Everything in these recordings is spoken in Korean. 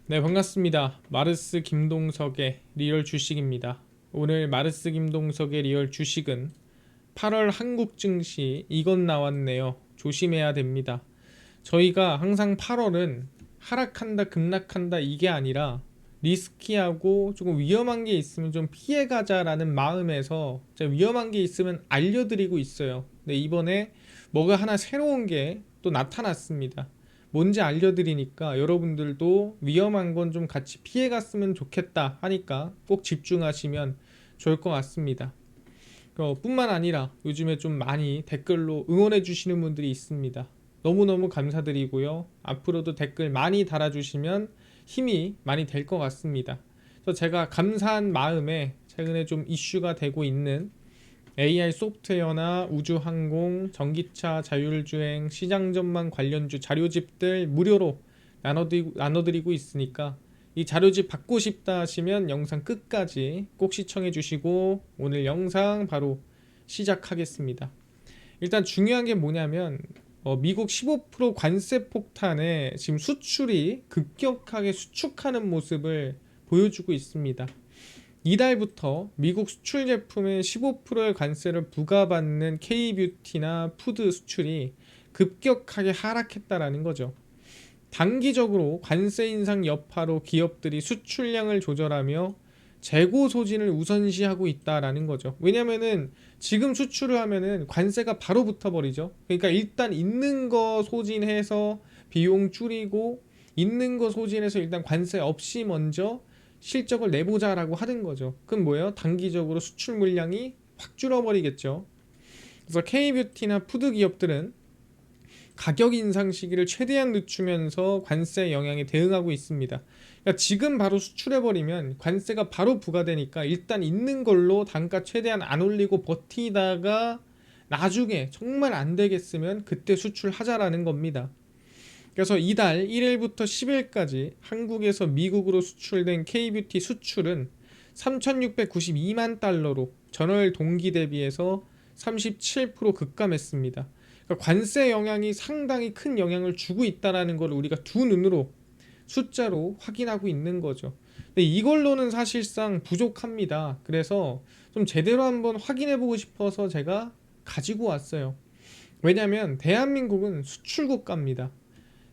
네, 반갑습니다. 마르스 김동석의 리얼 주식입니다. 오늘 마르스 김동석의 리얼 주식은 8월 한국 증시 이건 나왔네요. 조심해야 됩니다. 저희가 항상 8월은 하락한다, 급락한다 이게 아니라 리스키하고 조금 위험한 게 있으면 좀 피해가자라는 마음에서 제가 위험한 게 있으면 알려드리고 있어요. 근데 이번에 뭐가 하나 새로운 게 또 나타났습니다. 뭔지 알려드리니까 여러분들도 위험한 건 좀 같이 피해갔으면 좋겠다 하니까 꼭 집중하시면 좋을 것 같습니다. 뿐만 아니라 요즘에 좀 많이 댓글로 응원해 주시는 분들이 있습니다. 너무너무 감사드리고요. 앞으로도 댓글 많이 달아주시면 힘이 많이 될 것 같습니다. 그래서 제가 감사한 마음에 최근에 좀 이슈가 되고 있는 AI 소프트웨어나 우주항공, 전기차, 자율주행, 시장 전망 관련주 자료집들 무료로 나눠드리고 있으니까 이 자료집 받고 싶다 하시면 영상 끝까지 꼭 시청해 주시고 오늘 영상 바로 시작하겠습니다. 일단 중요한 게 뭐냐면 미국 15% 관세 폭탄에 지금 수출이 급격하게 수축하는 모습을 보여주고 있습니다. 이달부터 미국 수출 제품에 15%의 관세를 부과받는 K뷰티나 푸드 수출이 급격하게 하락했다라는 거죠. 단기적으로 관세 인상 여파로 기업들이 수출량을 조절하며 재고 소진을 우선시하고 있다라는 거죠. 왜냐면은 지금 수출을 하면은 관세가 바로 붙어버리죠. 그러니까 일단 있는 거 소진해서 비용 줄이고 있는 거 소진해서 일단 관세 없이 먼저 실적을 내보자라고 하는 거죠. 그럼 뭐예요? 단기적으로 수출 물량이 확 줄어버리겠죠. 그래서 K뷰티나 푸드 기업들은 가격 인상 시기를 최대한 늦추면서 관세 영향에 대응하고 있습니다. 그러니까 지금 바로 수출해버리면 관세가 바로 부과되니까 일단 있는 걸로 단가 최대한 안 올리고 버티다가 나중에 정말 안 되겠으면 그때 수출하자라는 겁니다. 그래서 이달 1일부터 10일까지 한국에서 미국으로 수출된 K뷰티 수출은 3,692만 달러로 전월 동기 대비해서 37% 급감했습니다. 그러니까 관세 영향이 상당히 큰 영향을 주고 있다는 걸 우리가 두 눈으로 숫자로 확인하고 있는 거죠. 근데 이걸로는 사실상 부족합니다. 그래서 좀 제대로 한번 확인해 보고 싶어서 제가 가지고 왔어요. 왜냐하면 대한민국은 수출 국가입니다.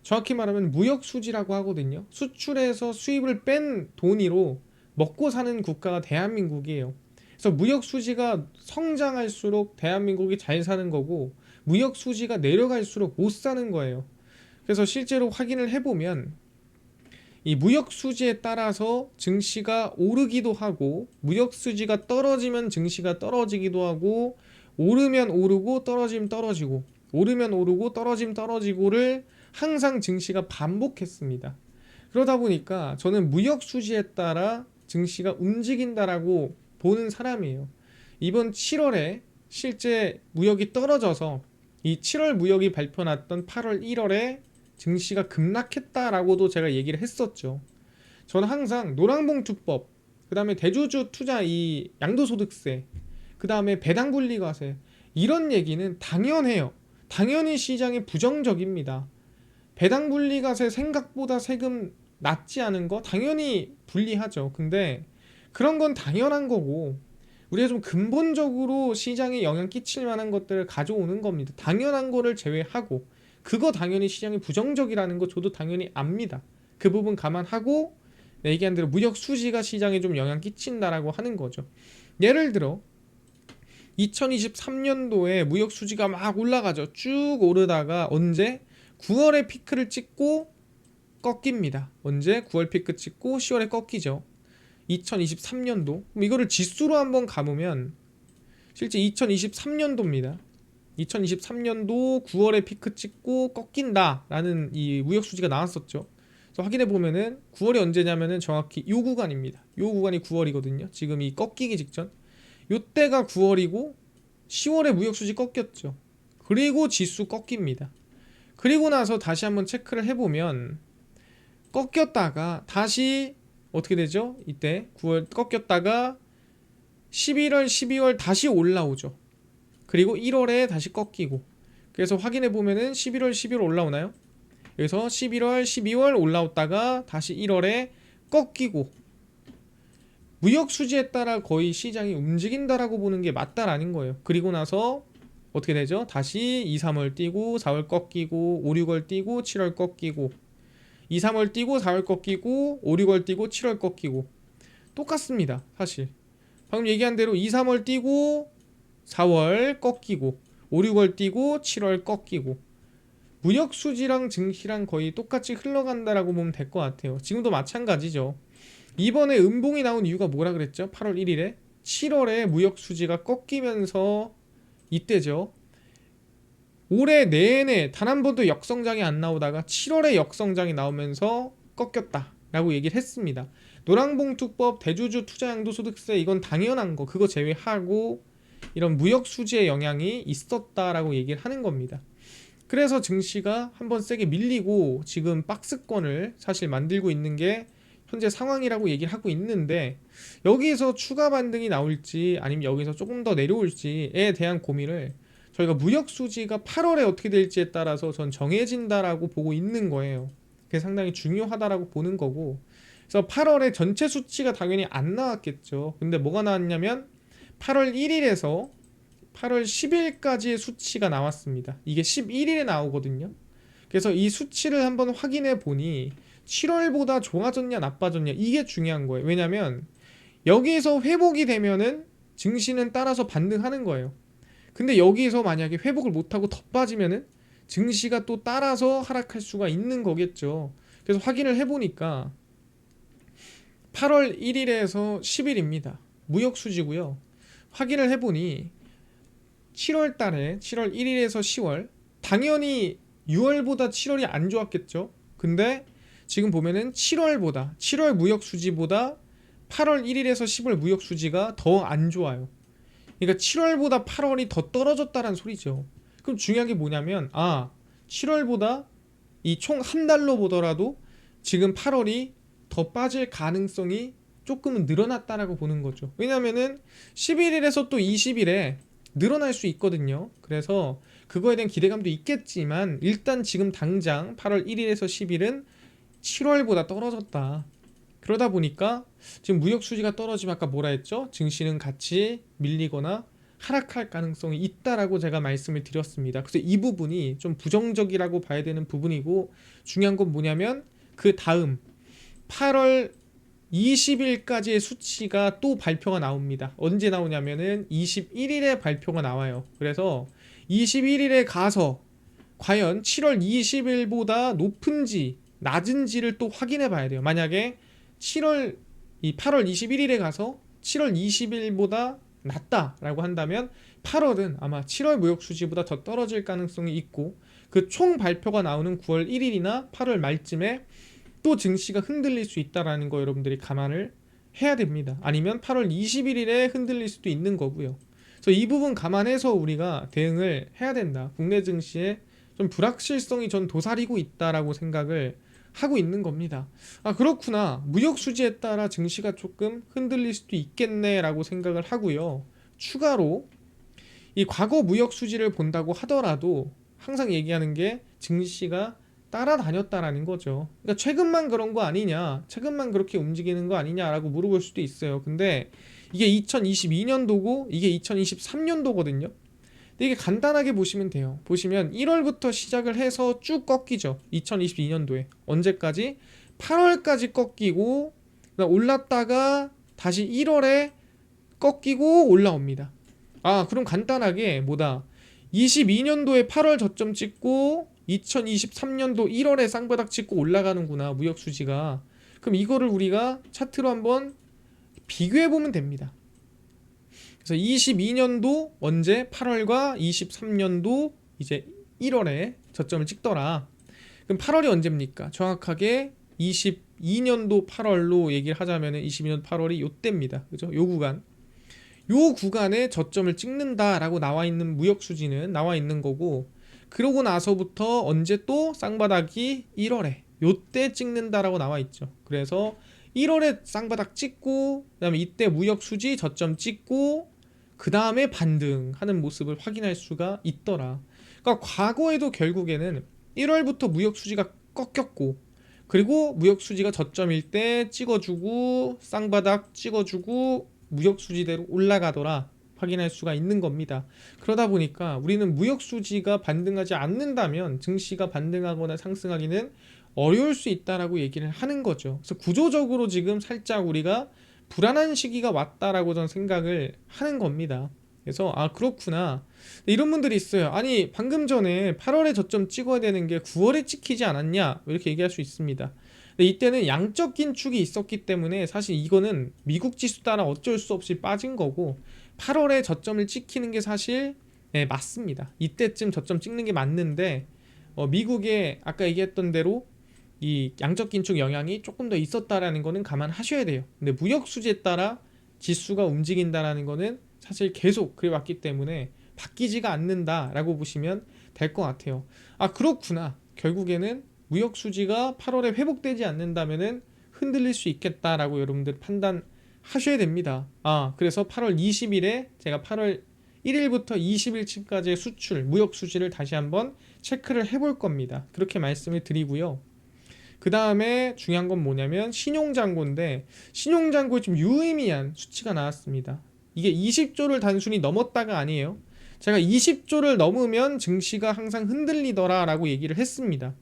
정확히 말하면 무역 수지라고 하거든요. 수출해서 수입을 뺀 돈으로 먹고 사는 국가가 대한민국이에요. 그래서 무역 수지가 성장할수록 대한민국이 잘 사는 거고 무역 수지가 내려갈수록 못 사는 거예요. 그래서 실제로 확인을 해보면 이 무역 수지에 따라서 증시가 오르기도 하고 무역 수지가 떨어지면 증시가 떨어지기도 하고 오르면 오르고 떨어지면 떨어지고 오르면 오르고 떨어지면 떨어지고를 항상 증시가 반복했습니다. 그러다 보니까 저는 무역 수지에 따라 증시가 움직인다라고 보는 사람이에요. 이번 7월에 실제 무역이 떨어져서 이 7월 무역이 발표났던 8월 1월에 증시가 급락했다라고도 제가 얘기를 했었죠. 저는 항상 노란봉투법, 그 다음에 대주주 투자 이 양도소득세, 그 다음에 배당분리과세 이런 얘기는 당연해요. 당연히 시장이 부정적입니다. 배당분리과세 생각보다 세금 낮지 않은 거 당연히 불리하죠. 근데 그런 건 당연한 거고 우리가 좀 근본적으로 시장에 영향 끼칠 만한 것들을 가져오는 겁니다. 당연한 거를 제외하고 그거 당연히 시장이 부정적이라는 거 저도 당연히 압니다. 그 부분 감안하고 얘기한 대로 무역 수지가 시장에 좀 영향 끼친다라고 하는 거죠. 예를 들어 2023년도에 무역 수지가 막 올라가죠. 쭉 오르다가 언제 9월에 피크를 찍고 꺾입니다. 언제 9월 피크 찍고 10월에 꺾이죠. 2023년도 이거를 지수로 한번 감으면 실제 2023년도입니다. 2023년도 9월에 피크 찍고 꺾인다라는 이 무역 수지가 나왔었죠. 그래서 확인해 보면은 9월이 언제냐면은 정확히 요 구간입니다. 요 구간이 9월이거든요. 지금 이 꺾이기 직전. 요때가 9월이고 10월에 무역 수지 꺾였죠. 그리고 지수 꺾입니다. 그리고 나서 다시 한번 체크를 해보면 꺾였다가 다시 어떻게 되죠? 이때 9월 꺾였다가 11월, 12월 다시 올라오죠. 그리고 1월에 다시 꺾이고 그래서 확인해 보면은 11월, 12월 올라오나요? 그래서 11월, 12월 올라왔다가 다시 1월에 꺾이고, 무역 수지에 따라 거의 시장이 움직인다라고 보는 게 맞다라는 거예요. 그리고 나서 어떻게 되죠? 다시 2, 3월 뛰고 4월 꺾이고 5, 6월 뛰고 7월 꺾이고 2, 3월 뛰고 4월 꺾이고 5, 6월 뛰고 7월 꺾이고 똑같습니다. 사실 방금 얘기한 대로 2, 3월 뛰고 4월 꺾이고 5, 6월 뛰고 7월 꺾이고 무역 수지랑 증시랑 거의 똑같이 흘러간다라고 보면 될 것 같아요. 지금도 마찬가지죠. 이번에 음봉이 나온 이유가 뭐라 그랬죠? 8월 1일에 7월에 무역 수지가 꺾이면서 이때죠. 올해 내내 단 한 번도 역성장이 안 나오다가 7월에 역성장이 나오면서 꺾였다 라고 얘기를 했습니다. 노랑봉투법, 대주주 투자양도소득세 이건 당연한 거, 그거 제외하고 이런 무역 수지의 영향이 있었다라고 얘기를 하는 겁니다. 그래서 증시가 한번 세게 밀리고 지금 박스권을 사실 만들고 있는 게 현재 상황이라고 얘기를 하고 있는데, 여기서 추가 반등이 나올지 아니면 여기서 조금 더 내려올지에 대한 고민을 저희가 무역 수지가 8월에 어떻게 될지에 따라서 전 정해진다라고 보고 있는 거예요. 그게 상당히 중요하다라고 보는 거고, 그래서 8월에 전체 수치가 당연히 안 나왔겠죠. 근데 뭐가 나왔냐면 8월 1일에서 8월 10일까지의 수치가 나왔습니다. 이게 11일에 나오거든요. 그래서 이 수치를 한번 확인해 보니 7월보다 좋아졌냐 나빠졌냐 이게 중요한 거예요. 왜냐면 여기서 회복이 되면은 증시는 따라서 반등하는 거예요. 근데 여기서 만약에 회복을 못하고 더 빠지면은 증시가 또 따라서 하락할 수가 있는 거겠죠. 그래서 확인을 해보니까 8월 1일에서 10일입니다. 무역 수지고요. 확인을 해보니 7월 달에 7월 1일에서 10월, 당연히 6월보다 7월이 안 좋았겠죠. 근데 지금 보면은 7월 무역 수지보다 8월 1일에서 10월 무역 수지가 더 안 좋아요. 그러니까 7월보다 8월이 더 떨어졌다는 소리죠. 그럼 중요한 게 뭐냐면 7월보다 이 총 한 달로 보더라도 지금 8월이 더 빠질 가능성이 조금은 늘어났다라고 보는 거죠. 왜냐면은 11일에서 또 20일에 늘어날 수 있거든요. 그래서 그거에 대한 기대감도 있겠지만 일단 지금 당장 8월 1일에서 10일은 7월보다 떨어졌다. 그러다 보니까 지금 무역 수지가 떨어지면 아까 뭐라 했죠? 증시는 같이 밀리거나 하락할 가능성이 있다라고 제가 말씀을 드렸습니다. 그래서 이 부분이 좀 부정적이라고 봐야 되는 부분이고, 중요한 건 뭐냐면 그 다음 8월 20일까지의 수치가 또 발표가 나옵니다. 언제 나오냐면은 21일에 발표가 나와요. 그래서 21일에 가서 과연 7월 20일보다 높은지 낮은지를 또 확인해 봐야 돼요. 만약에 8월 21일에 가서 7월 20일보다 낮다라고 한다면 8월은 아마 7월 무역 수지보다 더 떨어질 가능성이 있고, 그 총 발표가 나오는 9월 1일이나 8월 말쯤에 또 증시가 흔들릴 수 있다라는 거 여러분들이 감안을 해야 됩니다. 아니면 8월 21일에 흔들릴 수도 있는 거고요. 그래서 이 부분 감안해서 우리가 대응을 해야 된다. 국내 증시에 좀 불확실성이 전 도사리고 있다라고 생각을 하고 있는 겁니다. 그렇구나. 무역 수지에 따라 증시가 조금 흔들릴 수도 있겠네라고 생각을 하고요. 추가로 이 과거 무역 수지를 본다고 하더라도 항상 얘기하는 게 증시가 따라다녔다라는 거죠. 그러니까 최근만 그런 거 아니냐, 최근만 그렇게 움직이는 거 아니냐라고 물어볼 수도 있어요. 근데 이게 2022년도고 이게 2023년도거든요. 근데 이게 간단하게 보시면 돼요. 보시면 1월부터 시작을 해서 쭉 꺾이죠. 2022년도에 언제까지? 8월까지 꺾이고 올랐다가 다시 1월에 꺾이고 올라옵니다. 그럼 간단하게 22년도에 8월 저점 찍고 2023년도 1월에 쌍바닥 찍고 올라가는구나, 무역 수지가. 그럼 이거를 우리가 차트로 한번 비교해 보면 됩니다. 그래서 22년도 언제 8월과 23년도 이제 1월에 저점을 찍더라. 그럼 8월이 언제입니까? 정확하게 22년도 8월로 얘기를 하자면은 22년도 8월이 요때입니다. 그죠? 요 구간에 저점을 찍는다라고 나와 있는 무역 수지는 나와 있는 거고, 그러고 나서부터 언제 또 쌍바닥이 1월에 요때 찍는다라고 나와 있죠. 그래서 1월에 쌍바닥 찍고 그다음에 이때 무역 수지 저점 찍고 그 다음에 반등하는 모습을 확인할 수가 있더라. 그러니까 과거에도 결국에는 1월부터 무역 수지가 꺾였고, 그리고 무역 수지가 저점일 때 찍어주고 쌍바닥 찍어주고 무역 수지대로 올라가더라 확인할 수가 있는 겁니다. 그러다 보니까 우리는 무역 수지가 반등하지 않는다면 증시가 반등하거나 상승하기는 어려울 수 있다라고 얘기를 하는 거죠. 그래서 구조적으로 지금 살짝 우리가 불안한 시기가 왔다라고 저는 생각을 하는 겁니다. 그래서 아 그렇구나 이런 분들이 있어요. 아니 방금 전에 8월에 저점 찍어야 되는 게 9월에 찍히지 않았냐 이렇게 얘기할 수 있습니다. 근데 이때는 양적 긴축이 있었기 때문에 사실 이거는 미국 지수 따라 어쩔 수 없이 빠진 거고 8월에 저점을 찍히는 게 사실 네, 맞습니다. 이때쯤 저점 찍는 게 맞는데 미국의 아까 얘기했던 대로 이 양적 긴축 영향이 조금 더 있었다라는 거는 감안하셔야 돼요. 근데 무역 수지에 따라 지수가 움직인다라는 거는 사실 계속 그래 왔기 때문에 바뀌지가 않는다라고 보시면 될 것 같아요. 아 그렇구나. 결국에는 무역 수지가 8월에 회복되지 않는다면은 흔들릴 수 있겠다라고 여러분들 판단하셔야 됩니다. 아 그래서 8월 20일에 제가 8월 1일부터 20일쯤까지의 수출 무역 수지를 다시 한번 체크를 해볼 겁니다. 그렇게 말씀을 드리고요. 그 다음에 중요한 건 뭐냐면 신용잔고인데 신용잔고에 좀 유의미한 수치가 나왔습니다. 이게 20조를 단순히 넘었다가 아니에요. 제가 20조를 넘으면 증시가 항상 흔들리더라 라고 얘기를 했습니다.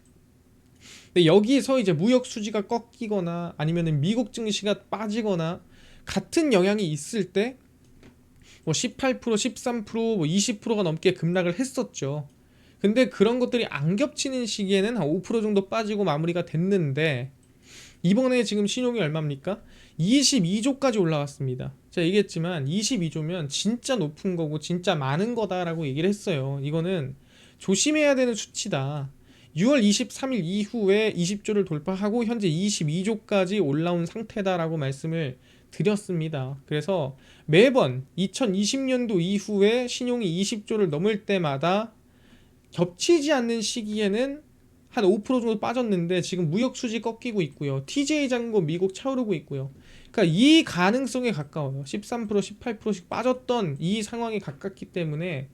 근데 여기서 이제 무역 수지가 꺾이거나 아니면 미국 증시가 빠지거나 같은 영향이 있을 때 뭐 18%, 13%, 뭐 20%가 넘게 급락을 했었죠. 근데 그런 것들이 안 겹치는 시기에는 한 5% 정도 빠지고 마무리가 됐는데 이번에 지금 신용이 얼마입니까? 22조까지 올라왔습니다. 제가 얘기했지만 22조면 진짜 높은 거고 진짜 많은 거다라고 얘기를 했어요. 이거는 조심해야 되는 수치다. 6월 23일 이후에 20조를 돌파하고 현재 22조까지 올라온 상태다라고 말씀을 드렸습니다. 그래서 매번 2020년도 이후에 신용이 20조를 넘을 때마다 겹치지 않는 시기에는 한 5% 정도 빠졌는데 지금 무역 수지 꺾이고 있고요. TJ 잔고 미국 차오르고 있고요. 그러니까 이 가능성에 가까워요. 13%, 18%씩 빠졌던 이 상황에 가깝기 때문에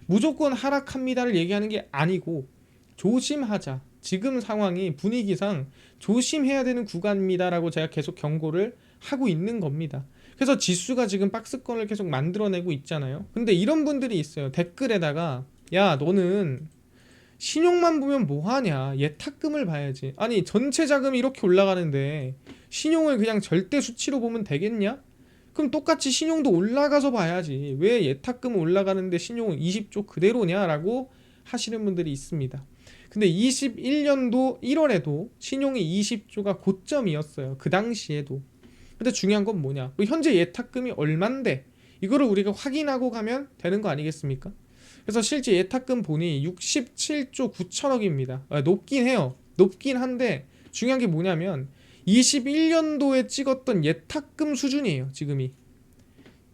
무조건 하락합니다를 얘기하는 게 아니고 조심하자. 지금 상황이 분위기상 조심해야 되는 구간입니다라고 제가 계속 경고를 하고 있는 겁니다. 그래서 지수가 지금 박스권을 계속 만들어내고 있잖아요. 근데 이런 분들이 있어요. 댓글에다가 야 너는 신용만 보면 뭐하냐 예탁금을 봐야지. 아니 전체 자금이 이렇게 올라가는데 신용을 그냥 절대 수치로 보면 되겠냐? 그럼 똑같이 신용도 올라가서 봐야지 왜 예탁금 올라가는데 신용은 20조 그대로냐 라고 하시는 분들이 있습니다. 근데 21년도 1월에도 신용이 20조가 고점이었어요. 그 당시에도. 근데 중요한 건 뭐냐, 현재 예탁금이 얼만데 이거를 우리가 확인하고 가면 되는 거 아니겠습니까? 그래서 실제 예탁금 보니 67조 9천억입니다. 높긴 해요. 높긴 한데 중요한 게 뭐냐면 21년도에 찍었던 예탁금 수준이에요. 지금이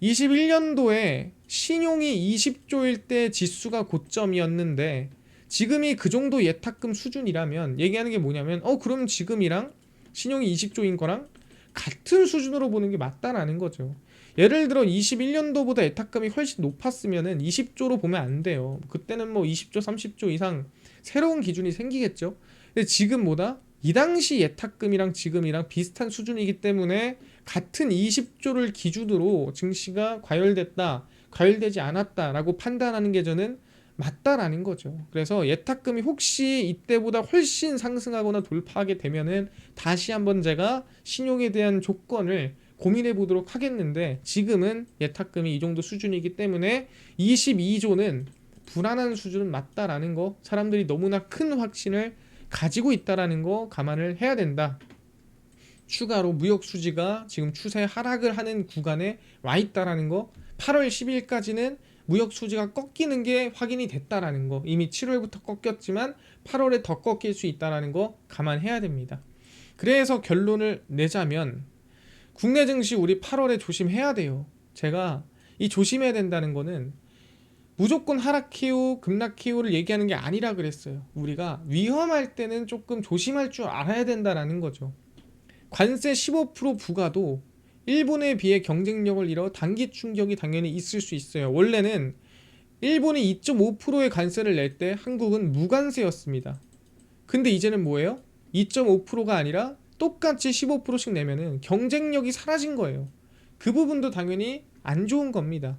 21년도에 신용이 20조일 때 지수가 고점이었는데 지금이 그 정도 예탁금 수준이라면 얘기하는 게 뭐냐면 그럼 지금이랑 신용이 20조인 거랑 같은 수준으로 보는 게 맞다라는 거죠. 예를 들어 21년도보다 예탁금이 훨씬 높았으면은 20조로 보면 안 돼요. 그때는 뭐 20조, 30조 이상 새로운 기준이 생기겠죠. 근데 지금 뭐다? 이 당시 예탁금이랑 지금이랑 비슷한 수준이기 때문에 같은 20조를 기준으로 증시가 과열됐다, 과열되지 않았다라고 판단하는 게 저는 맞다라는 거죠. 그래서 예탁금이 혹시 이때보다 훨씬 상승하거나 돌파하게 되면은 다시 한번 제가 신용에 대한 조건을 고민해 보도록 하겠는데 지금은 예탁금이 이 정도 수준이기 때문에 22조는 불안한 수준은 맞다라는 거, 사람들이 너무나 큰 확신을 가지고 있다라는 거 감안을 해야 된다. 추가로 무역 수지가 지금 추세 하락을 하는 구간에 와 있다라는 거, 8월 10일까지는 무역 수지가 꺾이는 게 확인이 됐다라는 거, 이미 7월부터 꺾였지만 8월에 더 꺾일 수 있다라는 거 감안해야 됩니다. 그래서 결론을 내자면 국내 증시 우리 8월에 조심해야 돼요. 제가 이 조심해야 된다는 거는 무조건 하락해요, 급락해요를 얘기하는 게 아니라 그랬어요. 우리가 위험할 때는 조금 조심할 줄 알아야 된다라는 거죠. 관세 15% 부과도 일본에 비해 경쟁력을 잃어 단기 충격이 당연히 있을 수 있어요. 원래는 일본이 2.5%의 관세를 낼 때 한국은 무관세였습니다. 근데 이제는 뭐예요? 2.5%가 아니라 똑같이 15%씩 내면은 경쟁력이 사라진 거예요. 그 부분도 당연히 안 좋은 겁니다.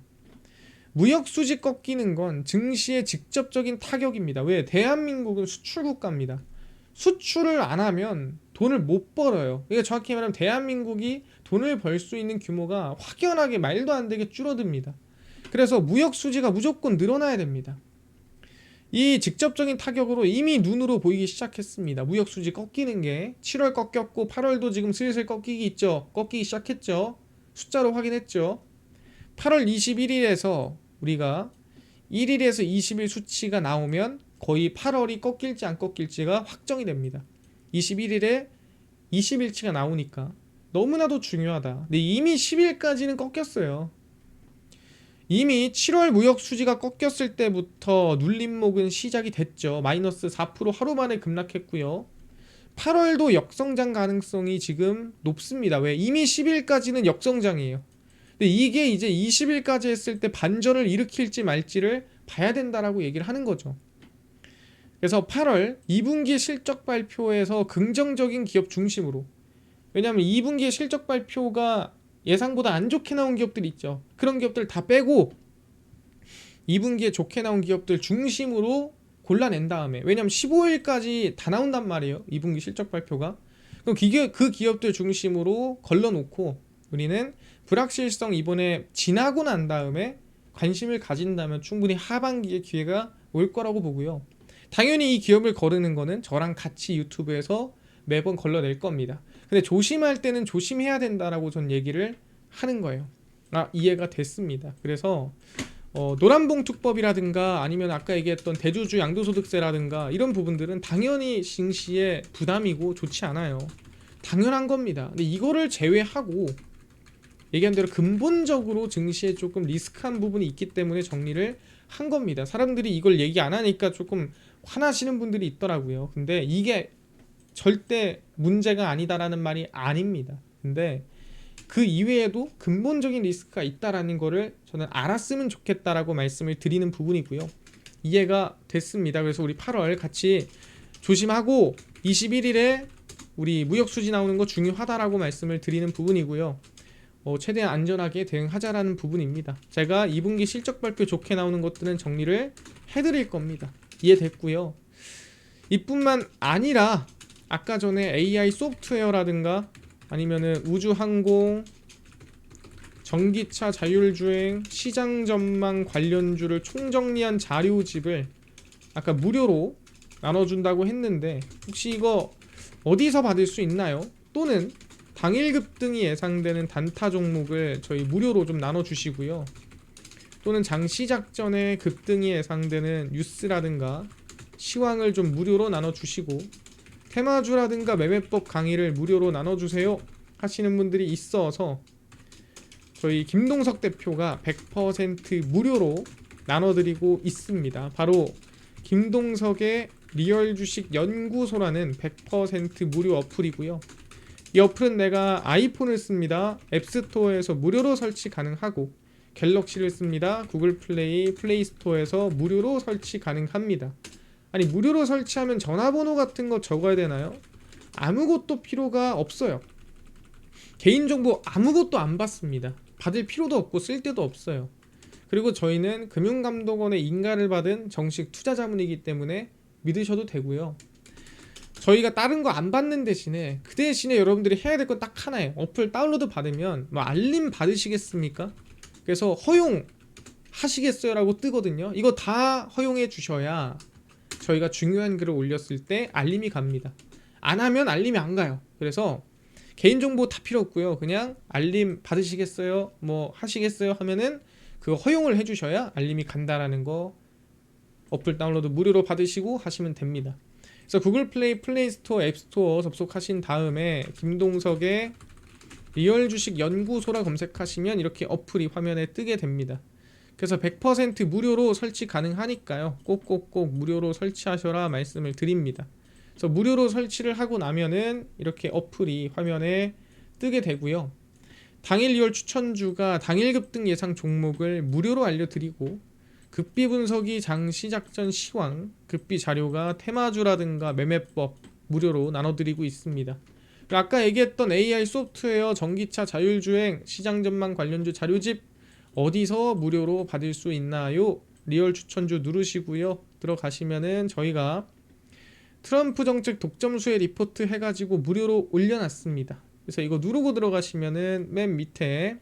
무역 수지 꺾이는 건 증시에 직접적인 타격입니다. 왜? 대한민국은 수출 국가입니다. 수출을 안 하면 돈을 못 벌어요. 그러니까 정확히 말하면 대한민국이 돈을 벌 수 있는 규모가 확연하게 말도 안 되게 줄어듭니다. 그래서 무역 수지가 무조건 늘어나야 됩니다. 이 직접적인 타격으로 이미 눈으로 보이기 시작했습니다. 무역 수지 꺾이는 게 7월 꺾였고 8월도 지금 슬슬 꺾이기 시작했죠. 숫자로 확인했죠. 8월 21일에서 우리가 1일에서 20일 수치가 나오면 거의 8월이 꺾일지 안 꺾일지가 확정이 됩니다. 21일에 20일치가 나오니까 너무나도 중요하다. 근데 이미 10일까지는 꺾였어요. 이미 7월 무역 수지가 꺾였을 때부터 눌림목은 시작이 됐죠. 마이너스 4% 하루 만에 급락했고요. 8월도 역성장 가능성이 지금 높습니다. 왜? 이미 10일까지는 역성장이에요. 근데 이게 이제 20일까지 했을 때 반전을 일으킬지 말지를 봐야 된다라고 얘기를 하는 거죠. 그래서 8월 2분기 실적 발표에서 긍정적인 기업 중심으로, 왜냐하면 2분기의 실적 발표가 예상보다 안 좋게 나온 기업들 있죠. 그런 기업들 다 빼고 2분기에 좋게 나온 기업들 중심으로 골라낸 다음에, 왜냐하면 15일까지 다 나온단 말이에요. 2분기 실적 발표가. 그럼 그 기업들 중심으로 걸러놓고 우리는 불확실성 이번에 지나고 난 다음에 관심을 가진다면 충분히 하반기에 기회가 올 거라고 보고요. 당연히 이 기업을 거르는 거는 저랑 같이 유튜브에서 매번 걸러낼 겁니다. 근데 조심할 때는 조심해야 된다라고 전 얘기를 하는 거예요. 이해가 됐습니다. 그래서 노란봉투법이라든가 아니면 아까 얘기했던 대주주 양도소득세라든가 이런 부분들은 당연히 증시에 부담이고 좋지 않아요. 당연한 겁니다. 근데 이거를 제외하고 얘기한 대로 근본적으로 증시에 조금 리스크한 부분이 있기 때문에 정리를 한 겁니다. 사람들이 이걸 얘기 안 하니까 조금 화나시는 분들이 있더라고요. 근데 이게 절대 문제가 아니다라는 말이 아닙니다. 근데 그 이외에도 근본적인 리스크가 있다라는 거를 저는 알았으면 좋겠다라고 말씀을 드리는 부분이고요. 이해가 됐습니다. 그래서 우리 8월 같이 조심하고 21일에 우리 무역 수지 나오는 거 중요하다라고 말씀을 드리는 부분이고요. 최대한 안전하게 대응하자라는 부분입니다. 제가 2분기 실적 발표 좋게 나오는 것들은 정리를 해드릴 겁니다. 이해됐고요. 이뿐만 아니라 아까 전에 AI 소프트웨어라든가 아니면은 우주항공, 전기차 자율주행, 시장 전망 관련주를 총정리한 자료집을 아까 무료로 나눠준다고 했는데 혹시 이거 어디서 받을 수 있나요? 또는 당일 급등이 예상되는 단타 종목을 저희 무료로 좀 나눠주시고요. 또는 장 시작 전에 급등이 예상되는 뉴스라든가 시황을 좀 무료로 나눠주시고 테마주라든가 매매법 강의를 무료로 나눠주세요 하시는 분들이 있어서 저희 김동석 대표가 100% 무료로 나눠드리고 있습니다. 바로 김동석의 리얼 주식 연구소라는 100% 무료 어플이고요. 이 어플은 내가 아이폰을 씁니다. 앱스토어에서 무료로 설치 가능하고 갤럭시를 씁니다. 구글 플레이 스토어에서 무료로 설치 가능합니다. 아니 무료로 설치하면 전화번호 같은 거 적어야 되나요? 아무것도 필요가 없어요. 개인정보 아무것도 안 받습니다. 받을 필요도 없고 쓸 데도 없어요. 그리고 저희는 금융감독원의 인가를 받은 정식 투자자문이기 때문에 믿으셔도 되고요. 저희가 다른 거 안 받는 대신에 그 대신에 여러분들이 해야 될 건 딱 하나예요. 어플 다운로드 받으면 뭐 알림 받으시겠습니까? 그래서 허용하시겠어요? 라고 뜨거든요. 이거 다 허용해 주셔야 저희가 중요한 글을 올렸을 때 알림이 갑니다. 안 하면 알림이 안 가요. 그래서 개인정보 다 필요 없고요. 그냥 알림 받으시겠어요? 뭐 하시겠어요? 하면은 그거 허용을 해주셔야 알림이 간다라는 거 어플 다운로드 무료로 받으시고 하시면 됩니다. 그래서 구글 플레이 스토어, 앱스토어 접속하신 다음에 김동석의 리얼 주식 연구소라 검색하시면 이렇게 어플이 화면에 뜨게 됩니다. 그래서 100% 무료로 설치 가능하니까요. 꼭꼭꼭 무료로 설치하셔라 말씀을 드립니다. 그래서 무료로 설치를 하고 나면은 이렇게 어플이 화면에 뜨게 되고요. 당일 리얼 추천주가 당일 급등 예상 종목을 무료로 알려드리고 급비 분석이 장 시작 전 시황, 급비 자료가 테마주라든가 매매법, 무료로 나눠드리고 있습니다. 그리고 아까 얘기했던 AI 소프트웨어, 전기차 자율주행, 시장 전망 관련주 자료집 어디서 무료로 받을 수 있나요? 리얼 추천주 누르시고요. 들어가시면은 저희가 트럼프 정책 독점수혜 리포트 해가지고 무료로 올려놨습니다. 그래서 이거 누르고 들어가시면은 맨 밑에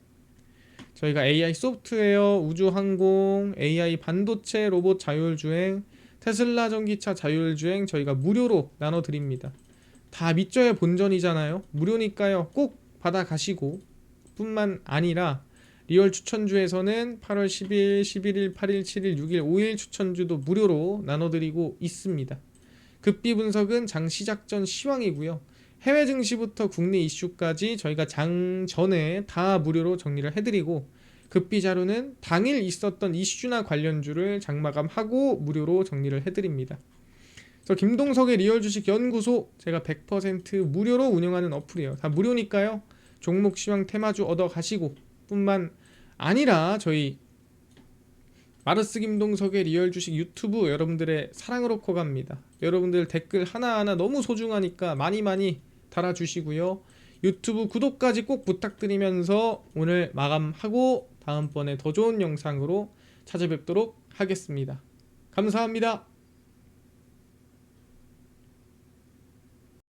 저희가 AI 소프트웨어, 우주항공, AI 반도체, 로봇 자율주행, 테슬라 전기차 자율주행 저희가 무료로 나눠드립니다. 다 밑져야 본전이잖아요. 무료니까요. 꼭 받아가시고 뿐만 아니라 리얼 추천주에서는 8월 10일, 11일, 8일, 7일, 6일, 5일 추천주도 무료로 나눠드리고 있습니다. 급비 분석은 장 시작 전 시황이고요. 해외 증시부터 국내 이슈까지 저희가 장 전에 다 무료로 정리를 해드리고 급비 자료는 당일 있었던 이슈나 관련주를 장마감하고 무료로 정리를 해드립니다. 그래서 김동석의 리얼 주식 연구소 제가 100% 무료로 운영하는 어플이에요. 다 무료니까요. 종목 시황 테마주 얻어 가시고 뿐만 아니라 저희 마르스 김동석의 리얼 주식 유튜브 여러분들의 사랑으로 커갑니다. 여러분들 댓글 하나하나 너무 소중하니까 많이 달아주시고요. 유튜브 구독까지 꼭 부탁드리면서 오늘 마감하고 다음번에 더 좋은 영상으로 찾아뵙도록 하겠습니다. 감사합니다.